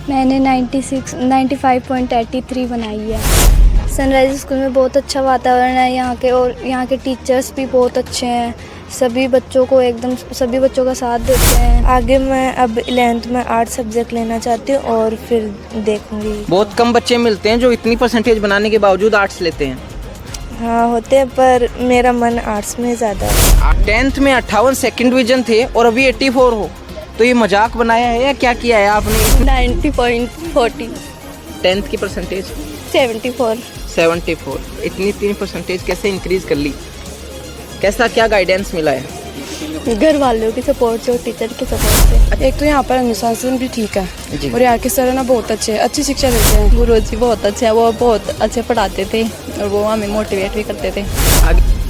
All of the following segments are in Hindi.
मैंने 95.83 बनाई है। सनराइज स्कूल में बहुत अच्छा वातावरण है यहाँ के, और यहाँ के टीचर्स भी बहुत अच्छे हैं। सभी बच्चों का साथ देते हैं। आगे मैं अब 11th में आर्ट सब्जेक्ट लेना चाहती हूँ और फिर देखूंगी। बहुत कम बच्चे मिलते हैं जो इतनी परसेंटेज बनाने के बावजूद आर्ट्स लेते हैं। हाँ होते हैं, पर मेरा मन आर्ट्स में ज़्यादा है। 10th में 58 सेकंड डिवीजन थे और अभी 84 हो, तो ये मजाक बनाया है या क्या किया है आपने? 90.40। 10th की परसेंटेज 74। इतनी परसेंटेज कैसे इंक्रीज कर ली? कैसा क्या गाइडेंस मिला है? घर वालों की सपोर्ट से और टीचर की सपोर्ट से। एक तो यहाँ पर अनुशासन भी ठीक है जी। और यहाँ के सर ना बहुत अच्छे हैं, अच्छी शिक्षा देते हैं। गुरुजी बहुत अच्छे हैं, वो बहुत अच्छे पढ़ाते थे और वो हमें मोटिवेट भी करते थे।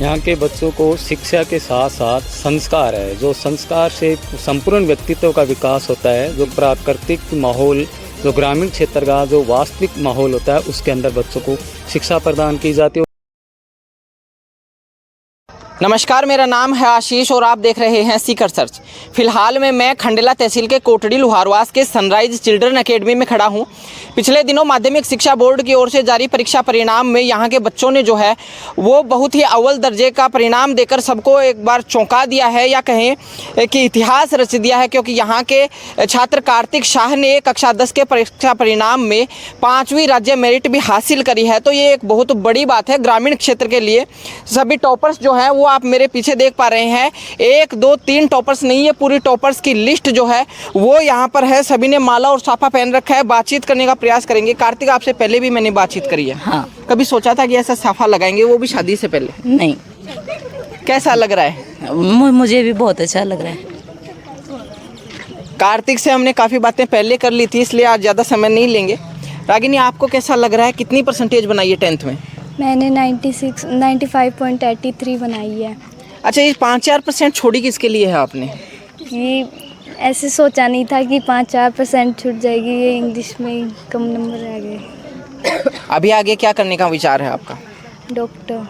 यहाँ के बच्चों को शिक्षा के साथ साथ संस्कार है, जो संस्कार से संपूर्ण व्यक्तित्व का विकास होता है। जो प्राकृतिक माहौल, जो ग्रामीण क्षेत्र का जो वास्तविक माहौल होता है, उसके अंदर बच्चों को शिक्षा प्रदान की जाती है। नमस्कार, मेरा नाम है आशीष और आप देख रहे हैं सीकर सर्च। फिलहाल में मैं खंडेला तहसील के कोटड़ी लुहारवास के सनराइज चिल्ड्रन एकेडमी में खड़ा हूं। पिछले दिनों माध्यमिक शिक्षा बोर्ड की ओर से जारी परीक्षा परिणाम में यहां के बच्चों ने जो है वो बहुत ही अव्वल दर्जे का परिणाम देकर सबको एक बार चौंका दिया है, या कहें कि इतिहास रच दिया है। क्योंकि यहाँ के छात्र कार्तिक शाह ने कक्षा 10 के परीक्षा परिणाम में 5वीं राज्य मेरिट भी हासिल करी है। तो ये एक बहुत बड़ी बात है ग्रामीण क्षेत्र के लिए। सभी टॉपर्स जो हैं वो आप मेरे पीछे देख पा रहे हैं, 1 2 3 टॉपर्स नहीं है, पूरी टॉपर्स की लिस्ट जो है वो यहाँ पर है। सभी ने माला और साफा पहन रखा है। बातचीत करने का प्रयास करेंगे। कार्तिक, आपसे पहले भी मैंने बातचीत करी है। हाँ। कभी सोचा था कि ऐसा साफा लगाएंगे, वो भी शादी से पहले? नहीं, कैसा लग रहा है? मुझे भी बहुत अच्छा लग रहा है। कार्तिक से हमने काफ़ी बातें पहले कर ली थी, इसलिए आज ज़्यादा समय नहीं लेंगे। रागिनी, आपको कैसा लग रहा है? कितनी परसेंटेज बनाई है 10th में? मैंने 95.83 बनाई है। अच्छा, ये 5-4% छोड़ी किसके लिए है आपने? कि ऐसे सोचा नहीं था कि 5-4% छूट जाएगी, ये इंग्लिश में कम नंबर रह गए। अभी आगे क्या करने का विचार है आपका? डॉक्टर।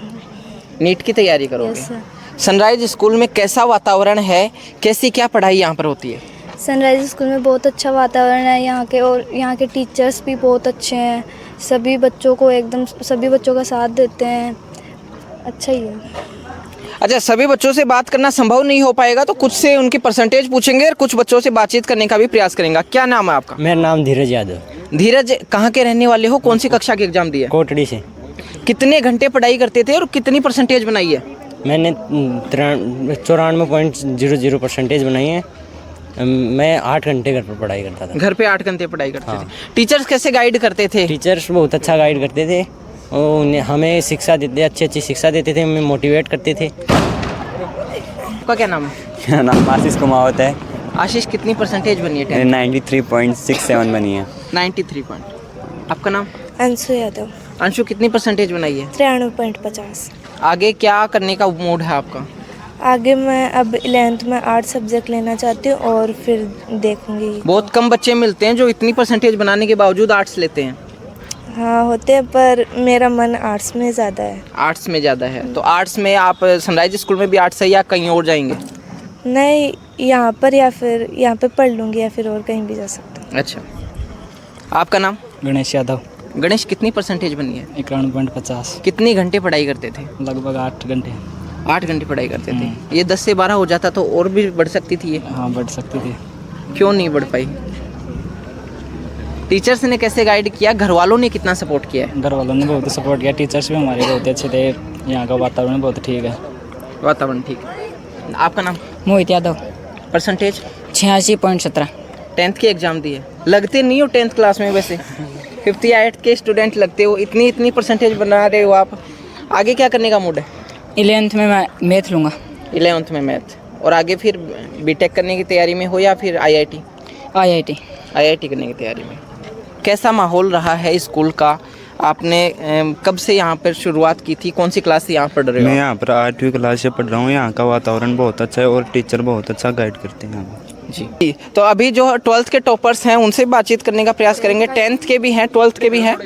नीट की तैयारी करोगे? Yes sir. सनराइज स्कूल में कैसा वातावरण है, कैसी क्या पढ़ाई यहाँ पर होती है? सनराइज स्कूल में बहुत अच्छा वातावरण है यहाँ के, और यहाँ के टीचर्स भी बहुत अच्छे हैं। सभी बच्चों का साथ देते हैं। अच्छा ही है। अच्छा, सभी बच्चों से बात करना संभव नहीं हो पाएगा, तो कुछ से उनकी परसेंटेज पूछेंगे और कुछ बच्चों से बातचीत करने का भी प्रयास करेंगे। क्या नाम है आपका? मेरा नाम धीरज यादव। धीरज, कहाँ के रहने वाले हो? कौन सी कक्षा के एग्जाम दिए? कोटड़ी से। कितने घंटे पढ़ाई करते थे और कितनी परसेंटेज बनाई है? मैंने 94.00 परसेंटेज बनाई है। मैं 8 घंटे घर पर पढ़ाई करता था। घर पे 8 घंटे पढ़ाई करते हाँ। थे। टीचर्स कैसे गाइड करते थे? टीचर्स बहुत अच्छा गाइड करते थे और हमें शिक्षा देते, अच्छी शिक्षा देते थे, हमें मोटिवेट करते थे। आपका क्या नाम है? मेरा नाम आशीष कुमावत है। आशीष, कितनी परसेंटेज बनी है? 93.67 बनी है। 93 पॉइंट। आपका नाम? अंशु यादव। अंशु, कितनी परसेंटेज बनाई है? 93.50। आगे क्या करने का मूड है आपका? आगे मैं अब 11th में आर्ट सब्जेक्ट लेना चाहती हूँ और फिर देखूंगी। बहुत कम बच्चे मिलते हैं जो इतनी परसेंटेज बनाने के बावजूद आर्ट्स लेते हैं। हाँ होते हैं, पर मेरा मन आर्ट्स में ज़्यादा है। आर्ट्स में ज़्यादा है, तो आर्ट्स में आप सनराइज स्कूल में भी आर्ट्स है या कहीं और जाएंगे? नहीं, यहाँ पर या फिर यहाँ पे पढ़ लूँगी या फिर और कहीं भी जा सकता हूँ। अच्छा, आपका नाम? गणेश यादव। गणेश, कितनी परसेंटेज बनी है? 91.50। कितनी घंटे पढ़ाई करते थे? लगभग 8 घंटे। 8 घंटे पढ़ाई करते थे। ये 10 से 12 हो जाता तो और भी बढ़ सकती थी ये? हाँ, बढ़ सकती थी। क्यों नहीं बढ़ पाई? टीचर्स ने कैसे गाइड किया? घर वालों ने कितना सपोर्ट किया है? घर वालों ने बहुत सपोर्ट किया, टीचर्स भी हमारे बहुत अच्छे थे। यहाँ का वातावरण बहुत ठीक है। वातावरण ठीक है। आपका नाम? मोहित यादव। परसेंटेज? 86.17। 10th के एग्जाम दिए। लगते नहीं हो 10th क्लास में वैसे। 58 के स्टूडेंट लगते हो। इतनी परसेंटेज बना रहे हो आप। आगे क्या करने का मूड है? 11th में मैं मैथ लूँगा। 11th में मैथ। और आगे फिर बीटेक करने की तैयारी में हो या फिर IIT करने की तैयारी में? कैसा माहौल रहा है स्कूल का? आपने कब से यहाँ पर शुरुआत की थी? कौन सी क्लास से यहाँ पढ़ रहे हो? मैं यहाँ पर 8वीं क्लास से पढ़ रहा हूँ। यहाँ का वातावरण बहुत अच्छा है और टीचर बहुत अच्छा गाइड करते हैं हमें। जी, तो अभी जो 12th के टॉपर्स हैं उनसे बातचीत करने का प्रयास करेंगे। 10th के भी हैं, 12th के भी हैं।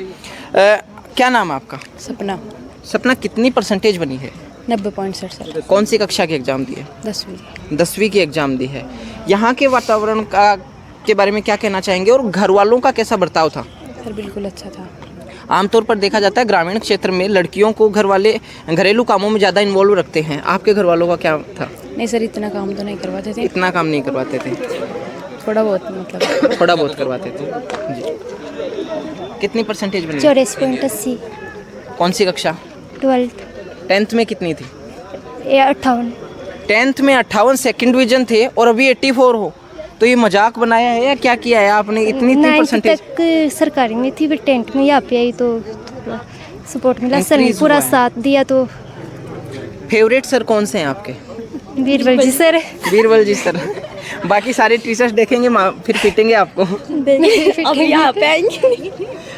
क्या नाम है आपका? सपना। सपना, कितनी परसेंटेज बनी है? 90.67। कौन सी कक्षा के एग्ज़ाम दिए? 10वीं। 10वीं की एग्ज़ाम दी है। यहाँ के वातावरण का के बारे में क्या कहना चाहेंगे और घर वालों का कैसा बर्ताव था? सर बिल्कुल अच्छा था। आमतौर पर देखा जाता है ग्रामीण क्षेत्र में लड़कियों को घर वाले घरेलू कामों में ज़्यादा इन्वॉल्व रखते हैं, आपके घर वालों का क्या था? नहीं सर, इतना काम तो नहीं करवाते थे। इतना काम नहीं करवाते थे? थोड़ा बहुत मतलब थोड़ा बहुत करवाते थे जी। कितनी परसेंटेज बनी? 84.80। कौन सी कक्षा? 12th 10th में कितनी थी? 58। 10th में 58 सेकंड डिवीजन थे और अभी 84 हो, तो ये मजाक बनाया है या क्या किया है आपने? इतनी 9th परसेंटेज तक सरकारी में थी, फिर 10th में यहाँ पे आई तो थोड़ा सपोर्ट मिला, सर ने Increase पूरा हुआ है। साथ दिया। तो फेवरेट सर कौन से हैं आपके? बीरबल जी सर। बीरबल जी सर। बाकी सारे टीचर्स देखेंगे फिर पीटेंगे आपको। अब यहाँ पे आएंगे।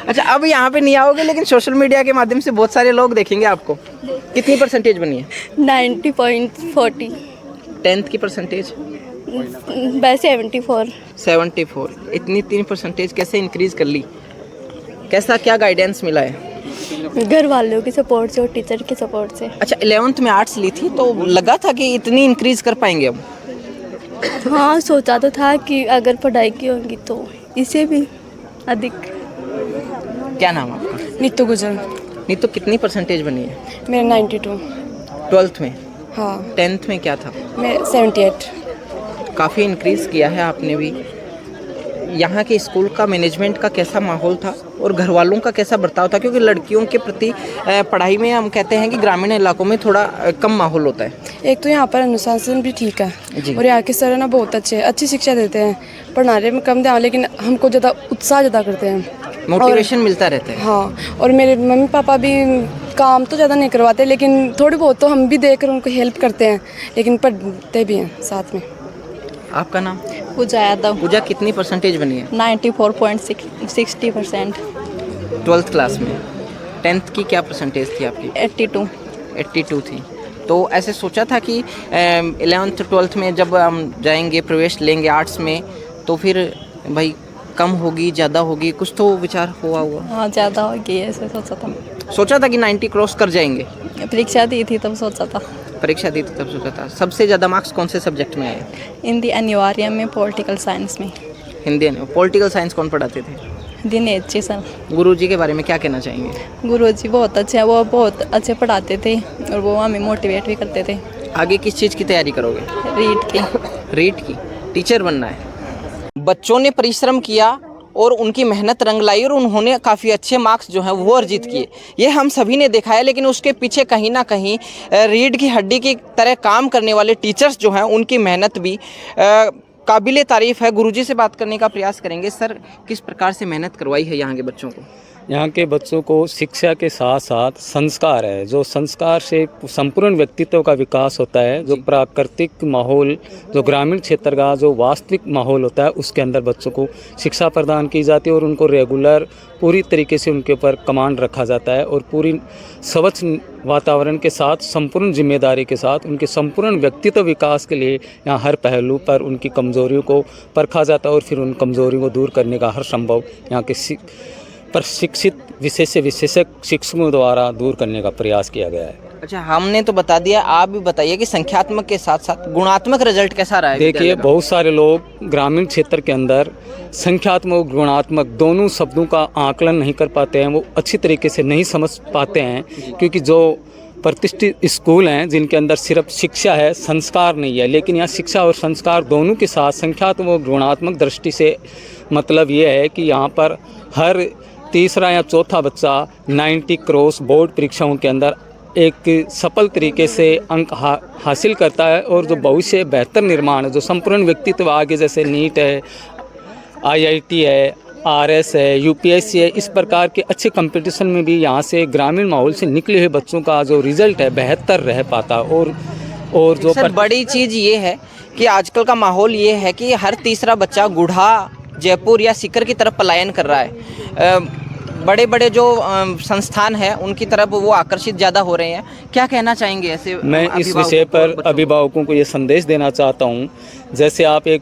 अच्छा, अब यहाँ पे नहीं आओगे लेकिन सोशल मीडिया के माध्यम से बहुत सारे लोग देखेंगे आपको। कितनी परसेंटेज बनी है? 90.40। 10th की परसेंटेज? 74। 74। इतनी 3 परसेंटेज कैसे इंक्रीज कर ली? कैसा क्या गाइडेंस मिला है? घर वालों की सपोर्ट से और टीचर की सपोर्ट से। अच्छा, 11th में आर्ट्स ली थी तो लगा था कि इतनी इंक्रीज कर पाएंगे अब? हाँ, सोचा तो था कि अगर पढ़ाई की होगी तो इसे भी अधिक। क्या नाम आपका? नीतू गुजर। नहीं तो कितनी परसेंटेज बनी है? मेरा 92। 12th में? हाँ। 10th में क्या था? मैं 78। काफ़ी इंक्रीज़ किया है आपने भी। यहाँ के स्कूल का मैनेजमेंट का कैसा माहौल था और घर वालों का कैसा बर्ताव था? क्योंकि लड़कियों के प्रति पढ़ाई में हम कहते हैं कि ग्रामीण इलाकों में थोड़ा कम माहौल होता है। एक तो यहाँ पर अनुशासन भी ठीक है जी। और यहाँ के सर है ना बहुत अच्छी शिक्षा देते हैं। पढ़ाने में कम ध्यान, लेकिन हमको ज़्यादा उत्साह ज़्यादा करते हैं, मोटिवेशन मिलता रहता है। हाँ, और मेरे मम्मी पापा भी काम तो ज़्यादा नहीं करवाते, लेकिन थोड़ी बहुत तो हम भी देकर उनको हेल्प करते हैं, लेकिन पढ़ते भी हैं साथ में। आपका नाम? पूजा यादव। पूजा, कितनी परसेंटेज बनी है? 94.60%। 12th क्लास में। 10th की क्या परसेंटेज थी आपकी? 82। 82 थी। तो ऐसे सोचा था कि 11th 12th में जब हम जाएंगे, प्रवेश लेंगे आर्ट्स में, तो फिर भाई कम होगी ज़्यादा होगी, कुछ तो विचार हुआ हुआ? हाँ, ज़्यादा होगी ऐसे सोचा था। सोचा था कि 90 क्रॉस कर जाएंगे? परीक्षा दी थी तब सोचा था। परीक्षा दी थी तब सोचा था। सबसे ज़्यादा मार्क्स कौन से सब्जेक्ट में आए? हिंदी अनिवार्य में, पॉलिटिकल साइंस में। हिंदी में। पॉलिटिकल साइंस कौन पढ़ाते थे? दिनेश जी सर। गुरुजी के बारे में क्या कहना चाहेंगे? गुरुजी बहुत अच्छे हैं, वो बहुत अच्छे पढ़ाते थे और वो हमें मोटिवेट भी करते थे। आगे किस चीज़ की तैयारी करोगे? रीड की। रीड की? टीचर बनना है। बच्चों ने परिश्रम किया और उनकी मेहनत रंग लाई और उन्होंने काफ़ी अच्छे मार्क्स जो हैं वो अर्जित किए। ये हम सभी ने देखा है, लेकिन उसके पीछे कहीं ना कहीं रीढ़ की हड्डी की तरह काम करने वाले टीचर्स जो हैं उनकी मेहनत भी काबिले तारीफ़ है। गुरुजी से बात करने का प्रयास करेंगे। सर, किस प्रकार से मेहनत करवाई है यहाँ के बच्चों को? यहाँ के बच्चों को शिक्षा के साथ साथ संस्कार है, जो संस्कार से संपूर्ण व्यक्तित्व का विकास होता है। जो प्राकृतिक माहौल, जो ग्रामीण क्षेत्र का जो वास्तविक माहौल होता है, उसके अंदर बच्चों को शिक्षा प्रदान की जाती है और उनको रेगुलर पूरी तरीके से उनके ऊपर कमांड रखा जाता है और पूरी स्वच्छ वातावरण के साथ, संपूर्ण जिम्मेदारी के साथ उनके संपूर्ण व्यक्तित्व विकास के लिए यहाँ हर पहलू पर उनकी कमज़ोरियों को परखा जाता है और फिर उन कमज़ोरियों को दूर करने का हर संभव यहाँ के प्रशिक्षित विशेषज्ञ शिक्षकों द्वारा दूर करने का प्रयास किया गया है। अच्छा, हमने तो बता दिया, आप भी बताइए कि संख्यात्मक के साथ साथ गुणात्मक रिजल्ट कैसा रहा है? देखिए, बहुत सारे लोग ग्रामीण क्षेत्र के अंदर संख्यात्मक गुणात्मक दोनों शब्दों का आकलन नहीं कर पाते हैं, वो अच्छी तरीके से नहीं समझ पाते हैं, क्योंकि जो प्रतिष्ठित स्कूल हैं जिनके अंदर सिर्फ शिक्षा है, संस्कार नहीं है, लेकिन यहाँ शिक्षा और संस्कार दोनों के साथ संख्यात्मक और गुणात्मक दृष्टि से मतलब ये है कि यहाँ पर हर तीसरा या चौथा बच्चा 90 क्रॉस बोर्ड परीक्षाओं के अंदर एक सफल तरीके से अंक हासिल करता है और जो भविष्य बेहतर निर्माण है, जो संपूर्ण व्यक्तित्व आगे जैसे नीट है, IIT है, RS है, UPSC है, इस प्रकार के अच्छे कंपटीशन में भी यहाँ से ग्रामीण माहौल से निकले हुए बच्चों का जो रिजल्ट है बेहतर रह पाता। और जो सर, बड़ी चीज़ ये है कि आजकल का माहौल ये है कि हर तीसरा बच्चा गुढ़ा, जयपुर या सीकर की तरफ पलायन कर रहा है। बड़े बड़े जो संस्थान हैं उनकी तरफ वो आकर्षित ज़्यादा हो रहे हैं। क्या कहना चाहेंगे ऐसे? मैं इस विषय पर अभिभावकों को ये संदेश देना चाहता हूँ, जैसे आप एक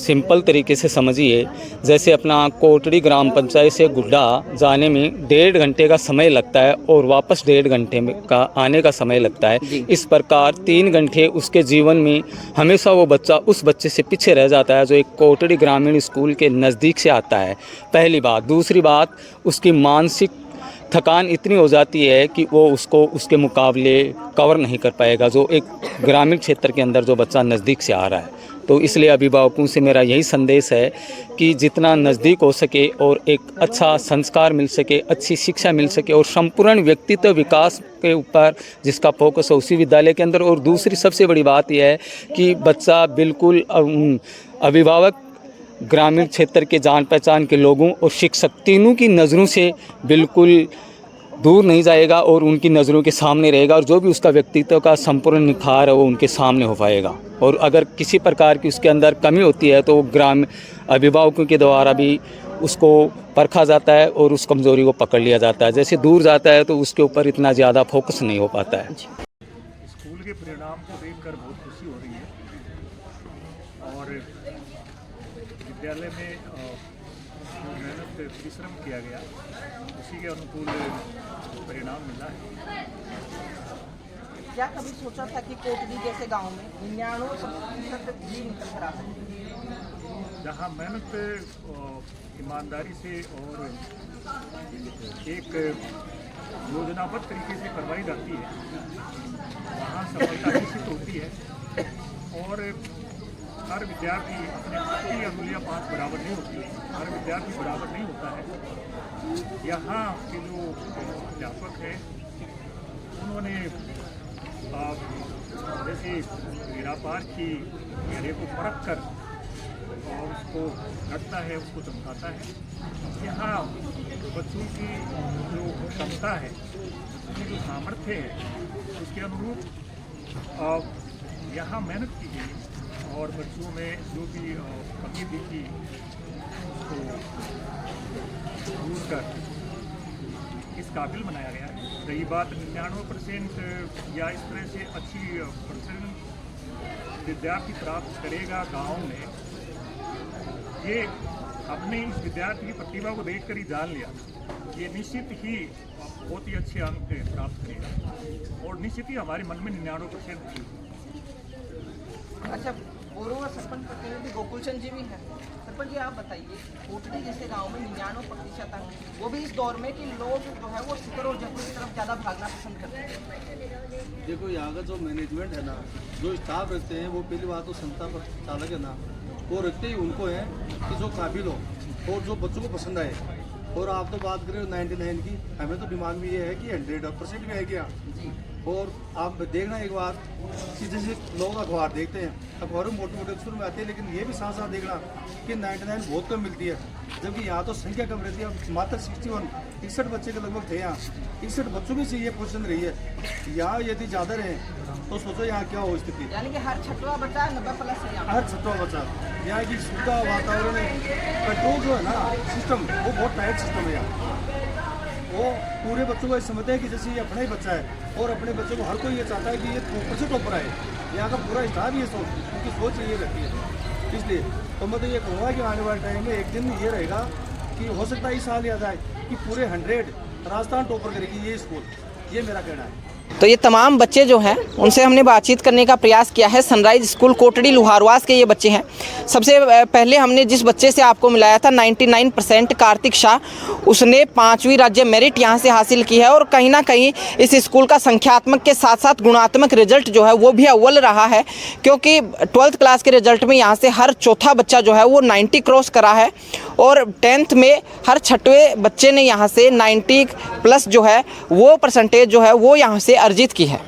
सिंपल तरीके से समझिए, जैसे अपना कोटड़ी ग्राम पंचायत से गुड्डा जाने में 1.5 घंटे का समय लगता है और वापस 1.5 घंटे में का आने का समय लगता है। इस प्रकार 3 घंटे उसके जीवन में हमेशा वो बच्चा उस बच्चे से पीछे रह जाता है जो एक कोटड़ी ग्रामीण स्कूल के नज़दीक से आता है। पहली बात। दूसरी बात, उसकी मानसिक थकान इतनी हो जाती है कि वो उसको उसके मुकाबले कवर नहीं कर पाएगा जो एक ग्रामीण क्षेत्र के अंदर जो बच्चा नज़दीक से आ रहा है। तो इसलिए अभिभावकों से मेरा यही संदेश है कि जितना नज़दीक हो सके और एक अच्छा संस्कार मिल सके, अच्छी शिक्षा मिल सके और संपूर्ण व्यक्तित्व विकास के ऊपर जिसका फोकस हो उसी विद्यालय के अंदर। और दूसरी सबसे बड़ी बात यह है कि बच्चा बिल्कुल अभिभावक, ग्रामीण क्षेत्र के जान पहचान के लोगों और शिक्षक तीनों की नज़रों से बिल्कुल दूर नहीं जाएगा और उनकी नज़रों के सामने रहेगा और जो भी उसका व्यक्तित्व का संपूर्ण निखार है वो उनके सामने हो पाएगा। और अगर किसी प्रकार की उसके अंदर कमी होती है तो ग्रामीण अभिभावकों के द्वारा भी उसको परखा जाता है और उस कमज़ोरी को पकड़ लिया जाता है। जैसे दूर जाता है तो उसके ऊपर इतना ज़्यादा फोकस नहीं हो पाता है। स्कूल के परिणाम को देखकर बहुत खुशी हो रही है और विद्यालय में जो मेहनत परिश्रम किया गया उसी के अनुकूल परिणाम मिला है। क्या कभी सोचा था कि कोटड़ी जैसे गांव में 99% भी निकल कर आ सकते? जहाँ मेहनत ईमानदारी से और एक योजनाबद्ध तरीके से करवाई जाती है वहाँ सफलता निश्चित होती है। और हर विद्यार्थी अपने आपकी अंगुलियाँ 5 बराबर नहीं होती, हर विद्यार्थी बराबर नहीं होता है। यहाँ के जो अध्यापक हैं उन्होंने जैसे निरापार की घेरे को परख कर और उसको घटता है, उसको चमकाता है। यहाँ बच्चों की जो क्षमता है, उसकी जो सामर्थ्य है, उसके अनुरूप यहाँ मेहनत की गई और बच्चों में जो भी कमी दिखी उसको दूर कर इस काबिल बनाया गया है। रही बात 99% या इस तरह से अच्छी % विद्यार्थी प्राप्त करेगा गांव में, ये हमने इस विद्यार्थी की प्रतिभा को देखकर ही जान लिया। ये निश्चित ही बहुत ही अच्छे अंक प्राप्त करेगा और निश्चित ही हमारे मन में 99% थी। अच्छा, बोरोवा सरपंच प्रतिनिधि गोकुल चंद जी भी हैं। सरपंच जी, आप बताइए, कोटड़ी जैसे गांव में 99% अंक, वो भी इस दौर में कि लोग जो है वो सिकर और जयपुर की तरफ ज़्यादा भागना पसंद करते हैं। देखो, यहाँ का जो मैनेजमेंट है ना, जो स्टाफ रहते हैं, वो पहली बात तो संस्था चालक है ना, वो रखते ही उनको है कि जो काबिल हो और जो बच्चों को पसंद आए। और आप तो बात करें 99 की, हमें तो डिमांड भी ये है कि 100% भी है क्या। और आप देखना एक बार कि जैसे लोग अखबार देखते हैं, अखबारों में मोटे मोटे अक्षर में आते हैं, लेकिन ये भी साथ साथ देखना कि 99 बहुत कम मिलती है, जबकि यहाँ तो संख्या कम रहती है। मात्र 61 बच्चे के लगभग थे यहाँ, 61 बच्चों में से ये पोजीशन रही है। यहाँ यदि ज़्यादा रहे तो सोचो यहाँ क्या हो स्थिति। यानी कि हर 6वां बच्चा 90+ है यहाँ, हर 6वां बच्चा। यहाँ की सुविधा, वातावरण, कंट्रोल जो है ना सिस्टम, वो बहुत टाइट सिस्टम है यहाँ। वो पूरे बच्चों को ये समझते हैं कि जैसे ये अपना ही बच्चा है और अपने बच्चों को हर कोई ये चाहता है कि ये टॉपर से टॉपर आए। यहाँ का पूरा स्टाफ ये सोच, उनकी सोच ये रहती है। इसलिए तो मैं तो ये कहूँगा कि आने वाले टाइम में एक दिन ये रहेगा कि हो सकता है इस साल याद आए कि पूरे 100 राजस्थान टॉपर करेगी ये स्कूल। ये मेरा कहना है। तो ये तमाम बच्चे जो हैं उनसे हमने बातचीत करने का प्रयास किया है। सनराइज स्कूल कोटड़ी लुहारवास के ये बच्चे हैं। सबसे पहले हमने जिस बच्चे से आपको मिलाया था 99% कार्तिक शाह, उसने 5वीं राज्य मेरिट यहाँ से हासिल की है और कहीं ना कहीं इस स्कूल का संख्यात्मक के साथ साथ गुणात्मक रिजल्ट जो है वो भी अव्वल रहा है, क्योंकि 12th क्लास के रिजल्ट में यहाँ से हर चौथा बच्चा जो है वो 90 क्रॉस करा है और 10th में हर 6वें बच्चे ने यहाँ से 90+ जो है वो % जो है वो यहाँ से अर्जित की है।